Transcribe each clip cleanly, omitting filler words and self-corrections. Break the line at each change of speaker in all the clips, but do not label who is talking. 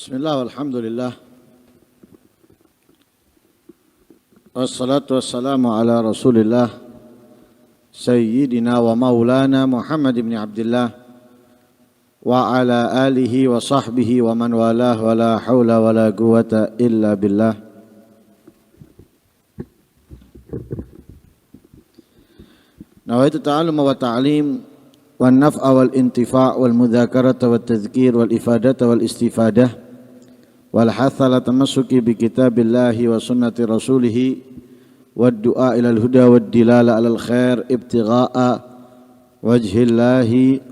Bismillah, alhamdulillah. Wassalatu wassalamu ala rasulillah Sayyidina wa maulana Muhammad ibn Abdullah wa ala alihi wa sahbihi wa man walah wa la hawla wa la quwata illa billah. Nawaitu ta'allum wa ta'lim wal naf'a wal intifa' wal mudzakarata wal tadhkir wal ifadata wal istifadah wal hatha ala tamassuki bi kitabillahi wa sunnati rasulih wad du'a ilal huda wad dilala alal khair ibtigha'a wajhillahi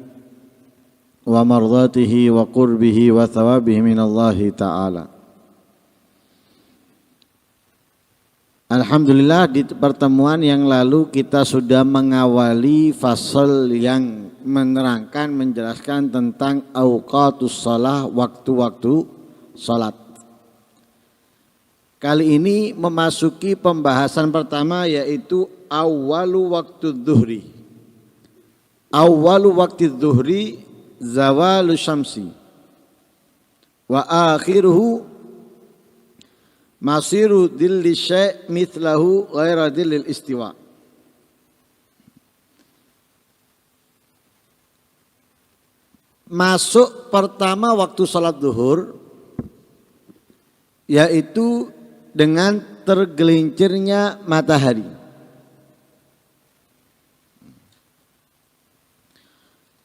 wa mardatihi wa qurbihi wa thawabihi minallahi ta'ala. Alhamdulillah, di pertemuan yang lalu kita sudah mengawali fasal yang menerangkan, menjelaskan tentang awqatus shalah, waktu-waktu salat. Kali ini memasuki pembahasan pertama, yaitu awwalu waktu dhuhri. Awwalu waktu dhuhri zawalu syamsi wa akhiruhu masiru dhilli syai' mithlahu ghaira dhillil istiwa. Masuk pertama waktu salat zuhur, yaitu dengan tergelincirnya matahari.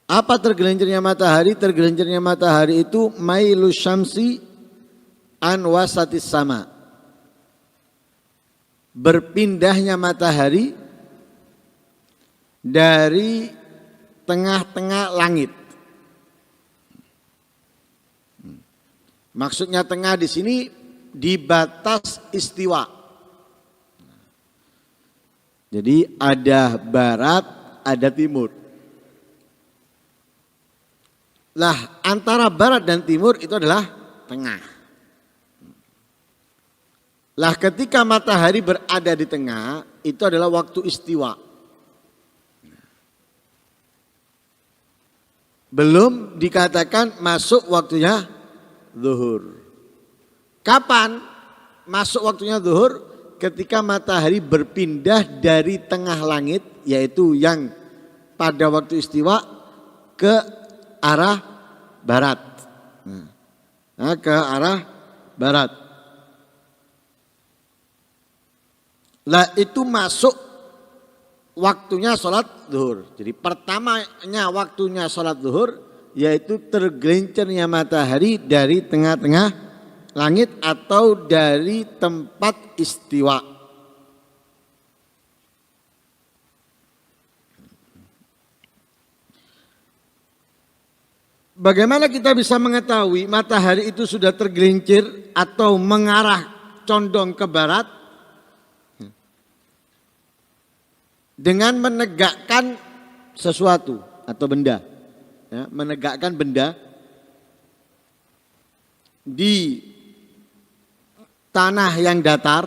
Apa tergelincirnya matahari? Tergelincirnya matahari itu mailu syamsi an wasatis sama. Berpindahnya matahari dari tengah-tengah langit. Maksudnya tengah di sini di batas istiwa. Jadi ada barat, ada timur. Lah, antara barat dan timur itu adalah tengah. Lah, ketika matahari berada di tengah, itu adalah waktu istiwa. Belum dikatakan masuk waktunya zuhur. Kapan masuk waktunya zuhur? Ketika matahari berpindah dari tengah langit, yaitu yang pada waktu istiwa, ke arah barat. Nah, ke arah barat. Lah, itu masuk waktunya sholat zuhur. Jadi pertamanya waktunya sholat zuhur, yaitu tergelincirnya matahari dari tengah-tengah langit atau dari tempat istiwa. Bagaimana kita bisa mengetahui matahari itu sudah tergelincir atau mengarah condong ke barat? Dengan menegakkan sesuatu atau benda. Ya, menegakkan benda di tanah yang datar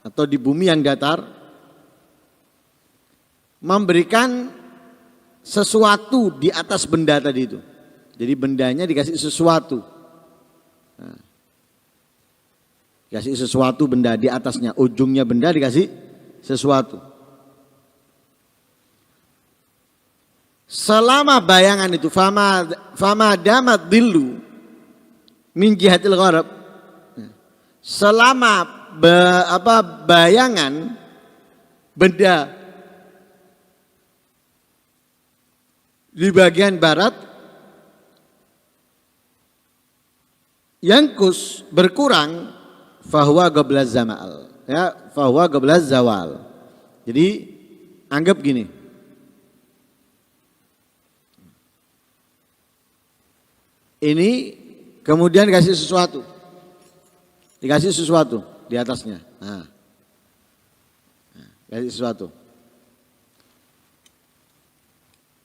atau di bumi yang datar, memberikan sesuatu di atas benda tadi itu. Jadi bendanya dikasih sesuatu. Nah, dikasih sesuatu benda di atasnya, ujungnya benda dikasih sesuatu. Selama bayangan itu fama damat dillu min jihatil gharab, selama bayangan benda di bagian barat yangkus berkurang, fahuwa qablaz zamal, ya, fahuwa qablaz zawal. Jadi anggap gini, ini kemudian dikasih sesuatu di atasnya. Nah, kasih sesuatu.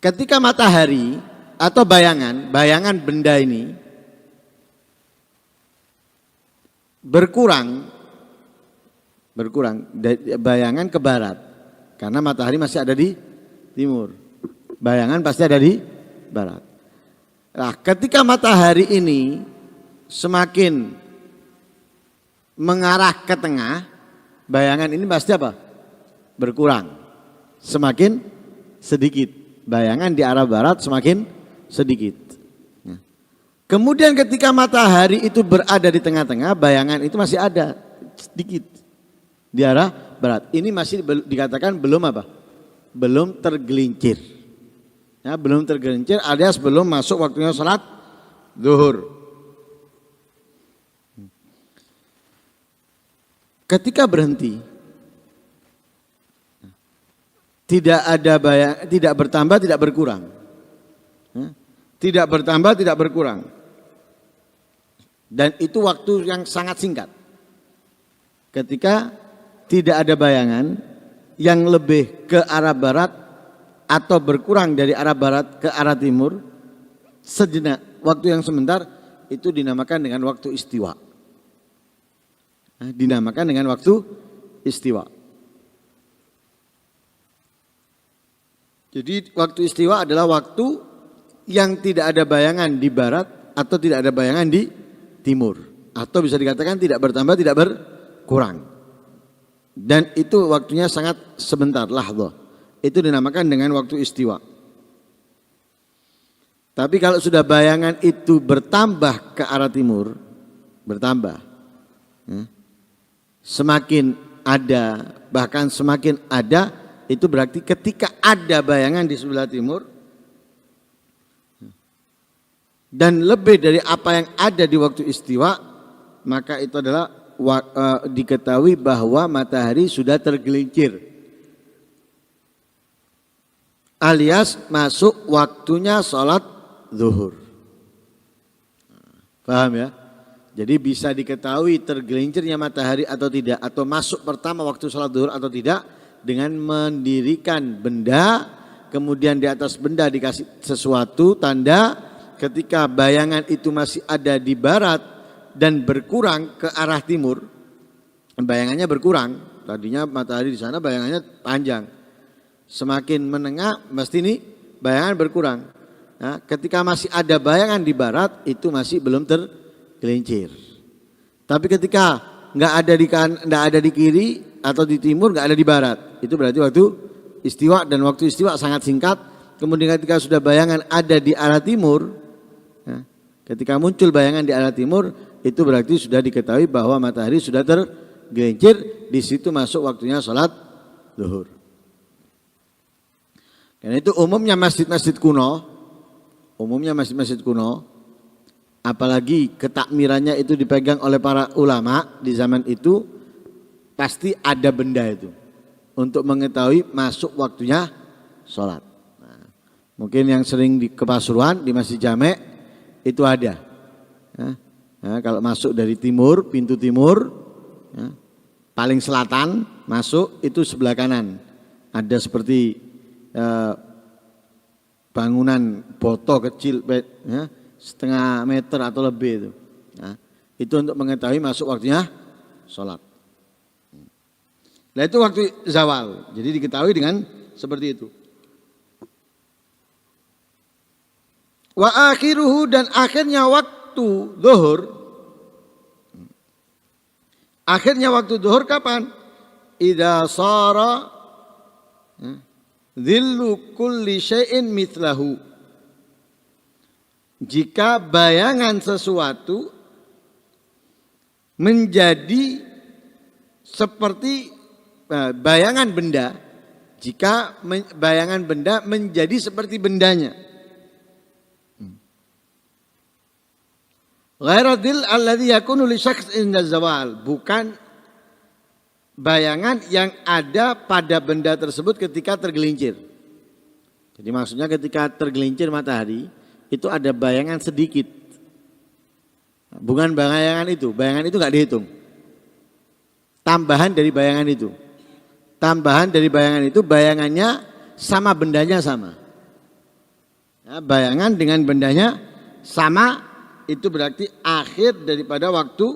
Ketika matahari atau bayangan benda ini berkurang bayangan ke barat, karena matahari masih ada di timur, bayangan pasti ada di barat. Nah, ketika matahari ini semakin mengarah ke tengah, bayangan ini pasti apa? Berkurang. Semakin sedikit. Bayangan di arah barat semakin sedikit. Kemudian ketika matahari itu berada di tengah-tengah, bayangan itu masih ada sedikit di arah barat. Ini masih dikatakan belum apa? Belum tergelincir. Ya, belum tergelincir alias belum masuk waktunya salat zuhur. Ketika berhenti, tidak ada tidak bertambah, tidak berkurang. Tidak bertambah, tidak berkurang. Dan itu waktu yang sangat singkat. Ketika tidak ada bayangan yang lebih ke arah barat atau berkurang dari arah barat ke arah timur, sejenak, waktu yang sebentar, itu dinamakan dengan waktu istiwa. Dinamakan dengan waktu istiwa. Jadi waktu istiwa adalah waktu yang tidak ada bayangan di barat atau tidak ada bayangan di timur. Atau bisa dikatakan tidak bertambah, tidak berkurang. Dan itu waktunya sangat sebentar, lahdzah. Itu dinamakan dengan waktu istiwa. Tapi kalau sudah bayangan itu bertambah ke arah timur, bertambah. Semakin ada, bahkan semakin ada, itu berarti ketika ada bayangan di sebelah timur dan lebih dari apa yang ada di waktu istiwa, maka itu adalah diketahui bahwa matahari sudah tergelincir alias masuk waktunya sholat zuhur. Paham ya? Jadi bisa diketahui tergelincirnya matahari atau tidak, atau masuk pertama waktu sholat zuhur atau tidak, dengan mendirikan benda, kemudian di atas benda dikasih sesuatu tanda. Ketika bayangan itu masih ada di barat dan berkurang ke arah timur, bayangannya berkurang. Tadinya matahari di sana bayangannya panjang, semakin menengah mesti ini bayangan berkurang. Nah, ketika masih ada bayangan di barat itu masih belum tergelincir. Tapi ketika nggak ada di kiri atau di timur, nggak ada di barat, itu berarti waktu istiwa, dan waktu istiwa sangat singkat. Kemudian ketika sudah bayangan ada di arah timur, ya, ketika muncul bayangan di arah timur, itu berarti sudah diketahui bahwa matahari sudah tergelincir. Di situ masuk waktunya sholat zuhur. Karena itu umumnya masjid-masjid kuno, apalagi ketakmirannya itu dipegang oleh para ulama di zaman itu, pasti ada benda itu untuk mengetahui masuk waktunya sholat. Nah, mungkin yang sering ke Pasuruan di Masjid Jamek itu ada. Nah, kalau masuk dari timur, pintu timur, ya, paling selatan masuk itu sebelah kanan ada seperti bangunan boto kecil, ya, setengah meter atau lebih itu. Nah, itu untuk mengetahui masuk waktunya sholat. Nah, itu waktu zawal. Jadi diketahui dengan seperti itu. Wa akhiruhu, dan akhirnya waktu zuhur. Akhirnya waktu zuhur kapan? Idza sara dhillu kulli syai'in mithlahu. Jika bayangan sesuatu menjadi seperti bayangan benda, jika bayangan benda menjadi seperti bendanya. Ghairadil alladhi yakunu li syakhs inda zawal, bukan bayangan yang ada pada benda tersebut ketika tergelincir. Jadi maksudnya ketika tergelincir matahari itu ada bayangan sedikit. Bukan bayangan itu enggak dihitung. Tambahan dari bayangan itu. Tambahan dari bayangan itu, bayangannya sama, bendanya sama. Ya, bayangan dengan bendanya sama, itu berarti akhir daripada waktu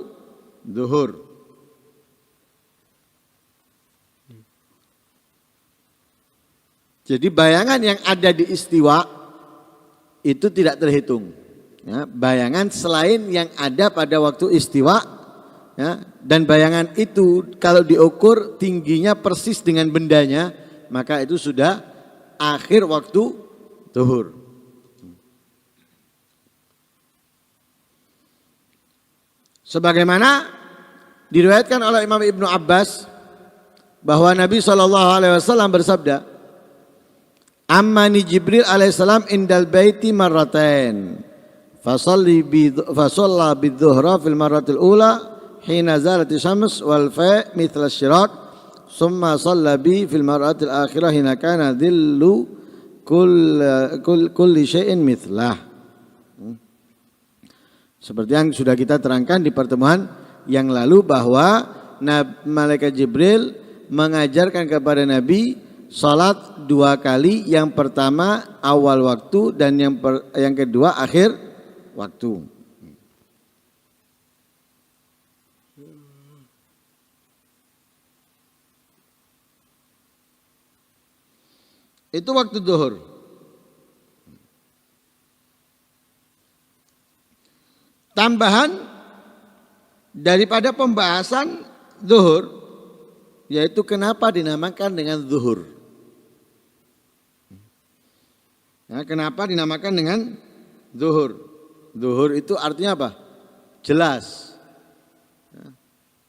zuhur. Jadi bayangan yang ada di istiwa itu tidak terhitung. Ya, bayangan selain yang ada pada waktu istiwa, ya, dan bayangan itu kalau diukur tingginya persis dengan bendanya, maka itu sudah akhir waktu zuhur. Sebagaimana diriwayatkan oleh Imam Ibnu Abbas bahwa Nabi SAW bersabda, "Ammani Jibril alaihissalam indal baiti marratain, fasalla bidzuhra fil marratil ula hina zalati syams wal fa' mithla syiraq, summa shalla bi fil marratil akhirah hina kana dhillu kulli syai'in mithlah." Seperti yang sudah kita terangkan di pertemuan yang lalu bahwa malaikat Jibril mengajarkan kepada Nabi salat 2 kali, yang pertama awal waktu dan yang kedua akhir waktu. Itu waktu zuhur. Tambahan daripada pembahasan zuhur, yaitu kenapa dinamakan dengan zuhur. Ya, kenapa dinamakan dengan zuhur? Zuhur itu artinya apa? Jelas.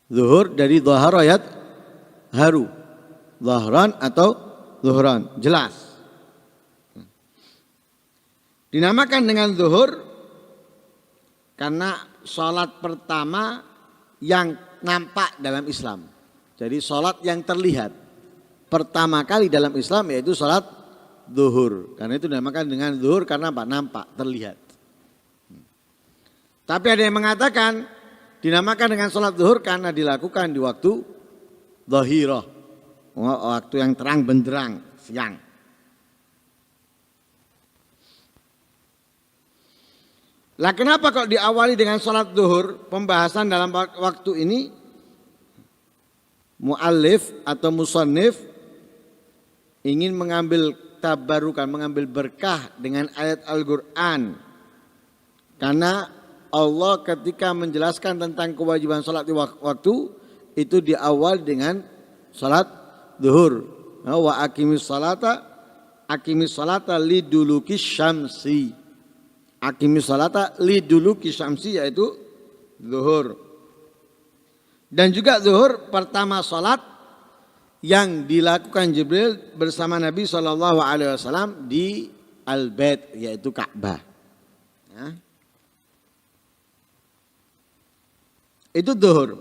Zuhur dari dhahara yat haru. Dhahran atau zuhran, jelas. Dinamakan dengan zuhur karena sholat pertama yang nampak dalam Islam. Jadi sholat yang terlihat pertama kali dalam Islam yaitu sholat zuhur. Karena itu dinamakan dengan zuhur karena apa? Nampak, terlihat. Tapi ada yang mengatakan dinamakan dengan sholat zuhur karena dilakukan di waktu dhahirah, waktu yang terang benderang, siang. Lah kenapa kok diawali dengan sholat zuhur? Pembahasan dalam waktu ini muallif atau musannif ingin mengambil tabarukan, mengambil berkah dengan ayat Al-Quran. Karena Allah ketika menjelaskan tentang kewajiban sholat di waktu itu diawali dengan sholat zuhur. Wa aqimis salata liduluki syamsi. Aqimis salata liduluki syamsi yaitu zuhur. Dan juga zuhur pertama sholat yang dilakukan Jibril bersama Nabi SAW di Al-Bait yaitu Ka'bah. Ya. Itu zuhur.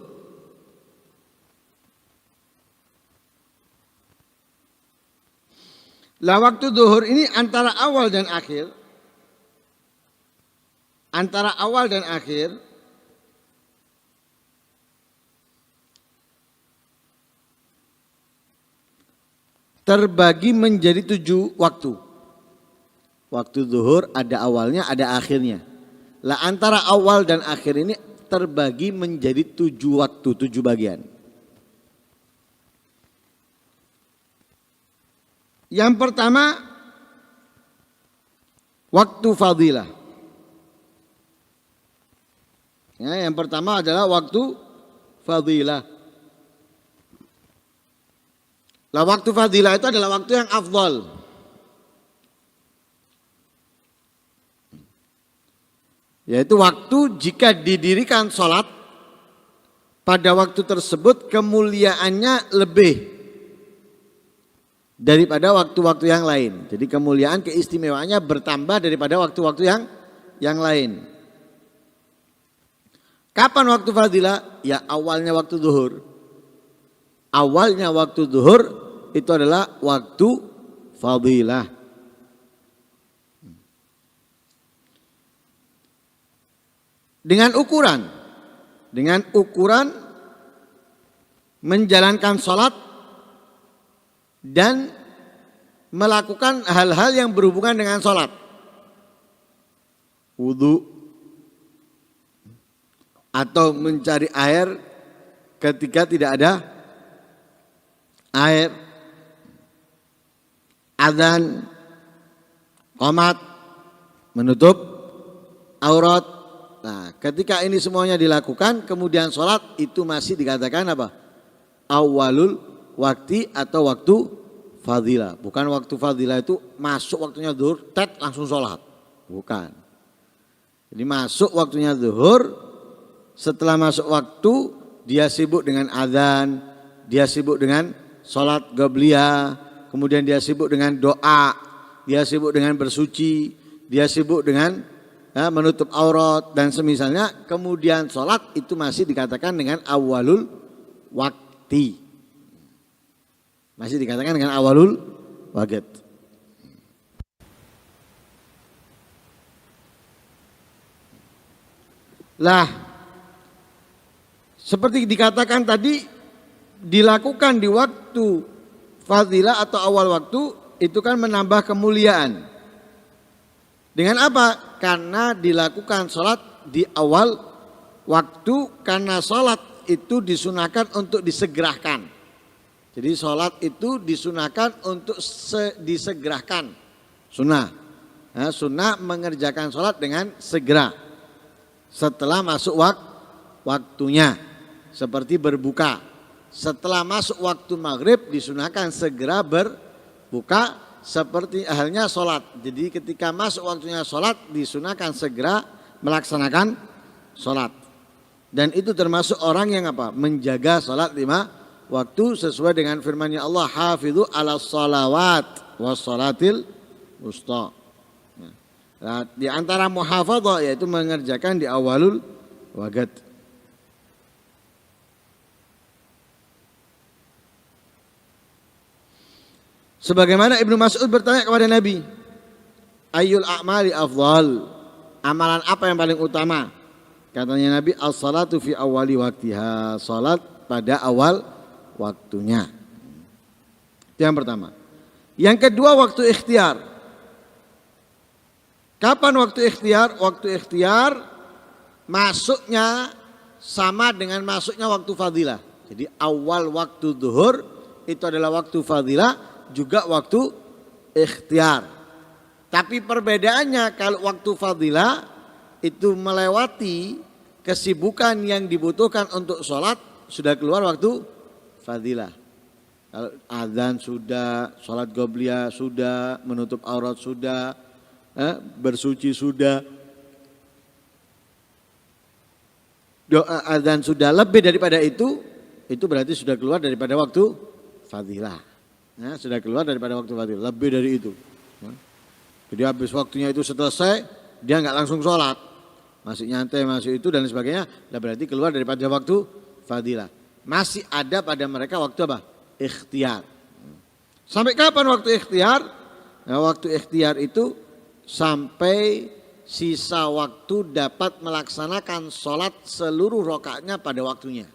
Lah waktu zuhur ini antara awal dan akhir. Antara awal dan akhir terbagi menjadi 7 waktu. Waktu zuhur ada awalnya, ada akhirnya. Lah antara awal dan akhir ini terbagi menjadi 7 waktu, 7 bagian. Yang pertama waktu fadilah. Ya, yang pertama adalah waktu fadilah. Lah waktu fadilah itu adalah waktu yang afdal. Yaitu waktu jika didirikan sholat pada waktu tersebut kemuliaannya lebih daripada waktu-waktu yang lain. Jadi kemuliaan keistimewaannya bertambah daripada waktu-waktu yang lain. Kapan waktu fadilah? Ya awalnya waktu zuhur. Awalnya waktu zuhur itu adalah waktu fadilah. Dengan ukuran menjalankan sholat dan melakukan hal-hal yang berhubungan dengan sholat. Wudu atau mencari air ketika tidak ada air, adzan, qomat, menutup aurat. Nah, ketika ini semuanya dilakukan, kemudian sholat itu masih dikatakan apa? Awalul waktu atau waktu fadilah. Bukan waktu fadilah itu masuk waktunya zuhur, tet langsung sholat. Bukan. Jadi masuk waktunya zuhur, setelah masuk waktu dia sibuk dengan azan, dia sibuk dengan sholat qabliyah, kemudian dia sibuk dengan doa, dia sibuk dengan bersuci, dia sibuk dengan menutup aurat dan semisalnya, kemudian sholat itu masih dikatakan dengan awalul wakti. Masih dikatakan dengan awalul waqt. Lah, seperti dikatakan tadi, dilakukan di waktu fadilah atau awal waktu, itu kan menambah kemuliaan. Dengan apa? Karena dilakukan sholat di awal waktu, karena sholat itu disunahkan untuk disegerakan. Jadi sholat itu disunahkan untuk disegerakan. Sunnah. Nah, sunnah mengerjakan sholat dengan segera. Setelah masuk waktunya. Seperti berbuka. Setelah masuk waktu maghrib disunahkan segera berbuka. Seperti halnya sholat. Jadi ketika masuk waktunya sholat disunahkan segera melaksanakan sholat. Dan itu termasuk orang yang apa? Menjaga sholat 5 waktu sesuai dengan firman-Nya Allah, hafidhu ala sholawat was sholatil wusta. Nah, di antara muhafadzah yaitu mengerjakan di awalul waqt. Sebagaimana Ibnu Mas'ud bertanya kepada Nabi, ayyul a'mali afdal? Amalan apa yang paling utama? Katanya Nabi, as-salatu fi awali waktiha, salat pada awal waktunya. Itu yang pertama. Yang kedua, waktu ikhtiar. Kapan waktu ikhtiar? Waktu ikhtiar masuknya sama dengan masuknya waktu fadilah. Jadi awal waktu zuhur itu adalah waktu fadilah, juga waktu ikhtiar. Tapi perbedaannya, kalau waktu fadilah itu melewati kesibukan yang dibutuhkan untuk sholat, sudah keluar waktu fadilah. Kalau azan sudah, sholat qabliyah sudah, menutup aurat sudah, bersuci sudah, doa azan sudah, lebih daripada itu berarti sudah keluar daripada waktu fadilah. Ya, sudah keluar daripada waktu fadilah, lebih dari itu. Jadi habis waktunya itu selesai, dia nggak langsung sholat, masih nyantai, masih itu dan sebagainya, berarti keluar daripada waktu fadilah. Masih ada pada mereka waktu apa? Ikhtiar. Sampai kapan waktu ikhtiar? Nah, waktu ikhtiar itu sampai sisa waktu dapat melaksanakan sholat seluruh rakaatnya pada waktunya.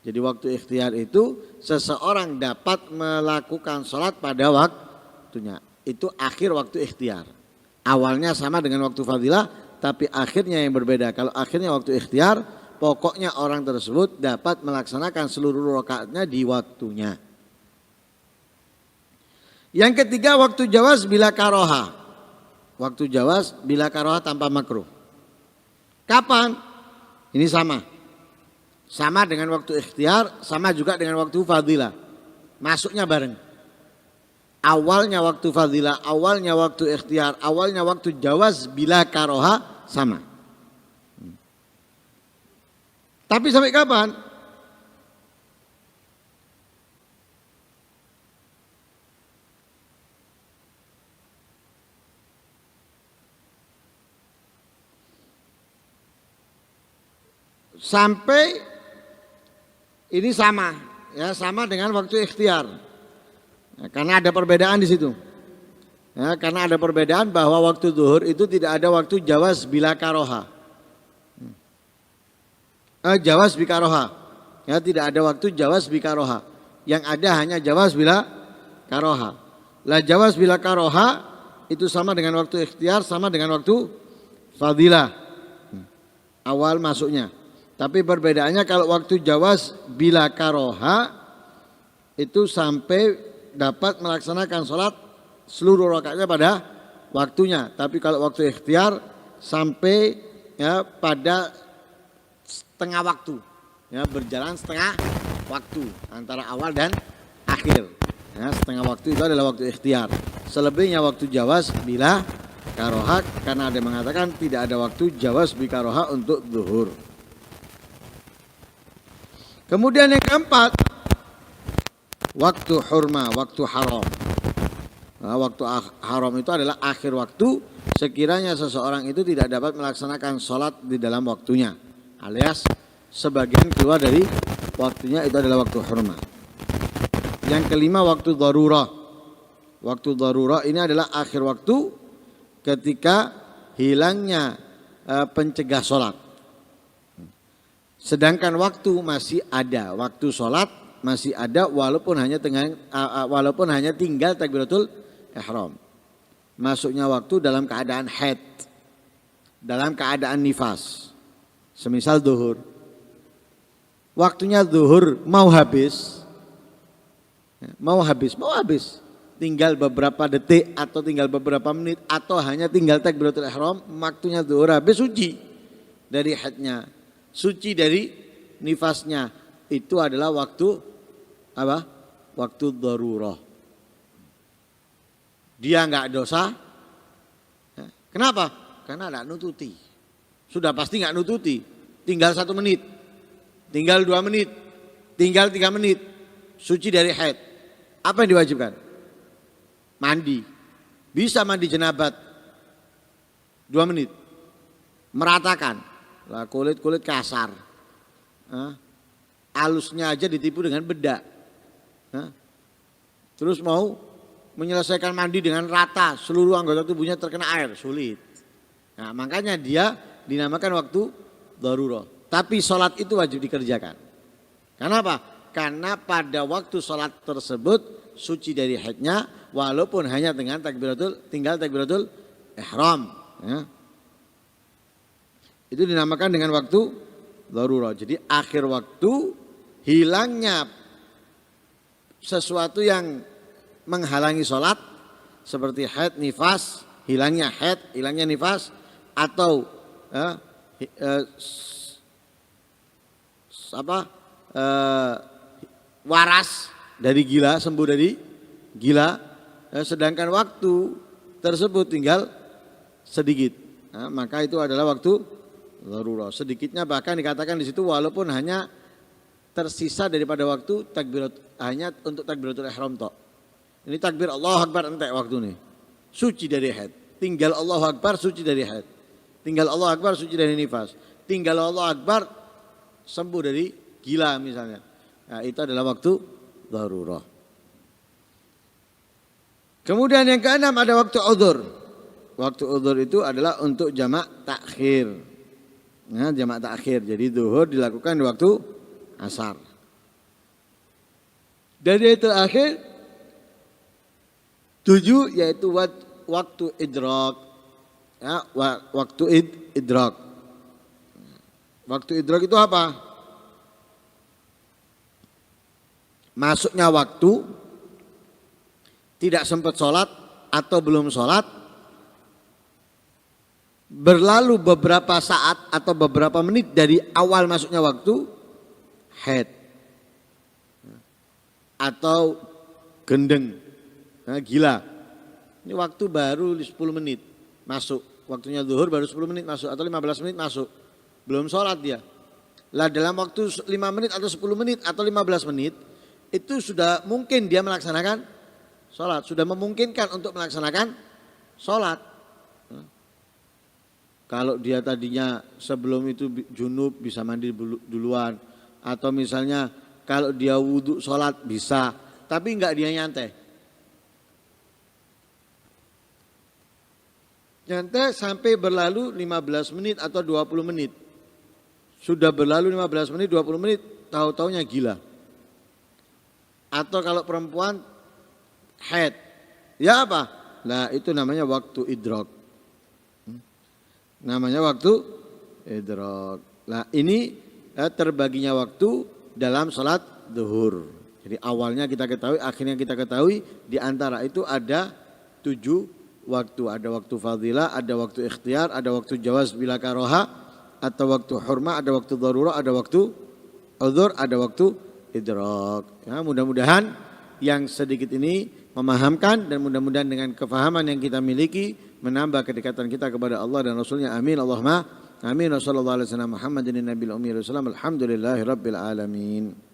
Jadi waktu ikhtiar itu seseorang dapat melakukan sholat pada waktunya. Itu akhir waktu ikhtiar. Awalnya sama dengan waktu fadilah, tapi akhirnya yang berbeda. Kalau akhirnya waktu ikhtiar, pokoknya orang tersebut dapat melaksanakan seluruh rakaatnya di waktunya. Yang ketiga, waktu jawaz bila karoha. Waktu jawaz bila karoha tanpa makruh. Kapan? Ini sama. Sama dengan waktu ikhtiar, sama juga dengan waktu fadilah. Masuknya bareng. Awalnya waktu fadilah, awalnya waktu ikhtiar, awalnya waktu jawaz bila karoha sama. Tapi sampai kapan? Sampai ini sama, ya, sama dengan waktu ikhtiar. Ya, karena ada perbedaan di situ. Ya, karena ada perbedaan bahwa waktu zuhur itu tidak ada waktu jawaz bila karoha. Jawaz bi karoha. Ya, tidak ada waktu jawaz bi karoha. Yang ada hanya jawaz bila karoha. Lah jawaz bila karoha itu sama dengan waktu ikhtiar, sama dengan waktu fadilah. Awal masuknya. Tapi perbedaannya kalau waktu jawaz bila karoha itu sampai dapat melaksanakan sholat seluruh rakaatnya pada waktunya. Tapi kalau waktu ikhtiar sampai ya pada setengah waktu. Ya, berjalan setengah waktu antara awal dan akhir. Ya, setengah waktu itu adalah waktu ikhtiar. Selebihnya waktu jawaz bila karohak, karena ada yang mengatakan tidak ada waktu jawaz bi karohak untuk zuhur. Kemudian yang keempat, waktu hurma, waktu haram. Nah, waktu haram itu adalah akhir waktu sekiranya seseorang itu tidak dapat melaksanakan sholat di dalam waktunya, alias sebagian keluar dari waktunya, itu adalah waktu hurma. Yang kelima, waktu darurah. Waktu darurah ini adalah akhir waktu ketika hilangnya pencegah sholat. Sedangkan waktu masih ada, waktu sholat masih ada walaupun hanya tinggal takbiratul ihram. Masuknya waktu dalam keadaan haid, dalam keadaan nifas. Semisal zuhur. Waktunya zuhur mau habis. Tinggal beberapa detik atau tinggal beberapa menit atau hanya tinggal takbiratul ihram, waktunya zuhur habis, suci dari haidnya, suci dari nifasnya. Itu adalah waktu apa? Waktu darurah. Dia enggak dosa. Kenapa? Karena enggak nututi. Sudah pasti enggak nututi. Tinggal 1 menit, tinggal 2 menit, tinggal 3 menit, suci dari haid. Apa yang diwajibkan? Mandi. Bisa mandi jenabat 2 menit. Meratakan. Lah kulit kasar. Alusnya aja ditipu dengan bedak. Terus mau menyelesaikan mandi dengan rata, seluruh anggota tubuhnya terkena air, sulit. Nah, makanya dia dinamakan waktu darurah. Tapi sholat itu wajib dikerjakan. Kenapa? Karena pada waktu sholat tersebut suci dari haidnya, walaupun hanya dengan tinggal takbiratul ihram. Ya. Itu dinamakan dengan waktu darurah. Jadi akhir waktu, hilangnya sesuatu yang menghalangi sholat seperti haid, nifas, hilangnya haid, hilangnya nifas, atau waras dari gila, sembuh dari gila, sedangkan waktu tersebut tinggal sedikit. Nah, maka itu adalah waktu darurah. Sedikitnya bahkan dikatakan di situ walaupun hanya tersisa daripada waktu hanya untuk takbiratul ihram tok. Ini takbir Allahu Akbar entek waktu nih. Suci dari haid. Tinggal Allahu Akbar suci dari haid. Tinggal Allahu Akbar suci dari nifas. Tinggal Allahu Akbar sembuh dari gila misalnya. Nah, itu adalah waktu darurah. Kemudian yang keenam ada waktu udzur. Waktu udzur itu adalah untuk jamak takhir. Nah, jamak takhir. Jadi zuhur dilakukan di waktu asar. Dari itu akhir 7 yaitu waktu idrak. Ya, waktu idrak. Waktu idrak itu apa? Masuknya waktu, tidak sempat sholat atau belum sholat, berlalu beberapa saat atau beberapa menit dari awal masuknya waktu, haid atau gendeng, gila. Ini waktu baru 10 menit masuk, waktunya zuhur baru 10 menit masuk atau 15 menit masuk, belum sholat dia. Lah dalam waktu 5 menit atau 10 menit atau 15 menit itu sudah mungkin dia melaksanakan sholat, sudah memungkinkan untuk melaksanakan sholat. Kalau dia tadinya sebelum itu junub bisa mandi duluan, atau misalnya kalau dia wudhu sholat bisa, tapi enggak dia nyantai. Nyantai sampai berlalu 15 menit atau 20 menit. Sudah berlalu 15 menit, 20 menit, tahu-taunya gila. Atau kalau perempuan haid, ya apa? Nah itu namanya waktu idrak. Namanya waktu idrak. Nah ini terbaginya waktu dalam sholat zuhur. Jadi awalnya kita ketahui, akhirnya kita ketahui, di antara itu ada 7 waktu. Ada waktu fadilah, ada waktu ikhtiar, ada waktu jawaz bila karoha, atau waktu hurma, ada waktu darurah, ada waktu uzur, ada waktu idrak. Ya, mudah-mudahan yang sedikit ini memahamkan dan mudah-mudahan dengan kefahaman yang kita miliki menambah kedekatan kita kepada Allah dan Rasulnya. Amin. Allahumma amin. Wassallallahu alaihi wasallam Muhammadin nabiyil ummi wasallam. Alhamdulillahi rabbil alamin.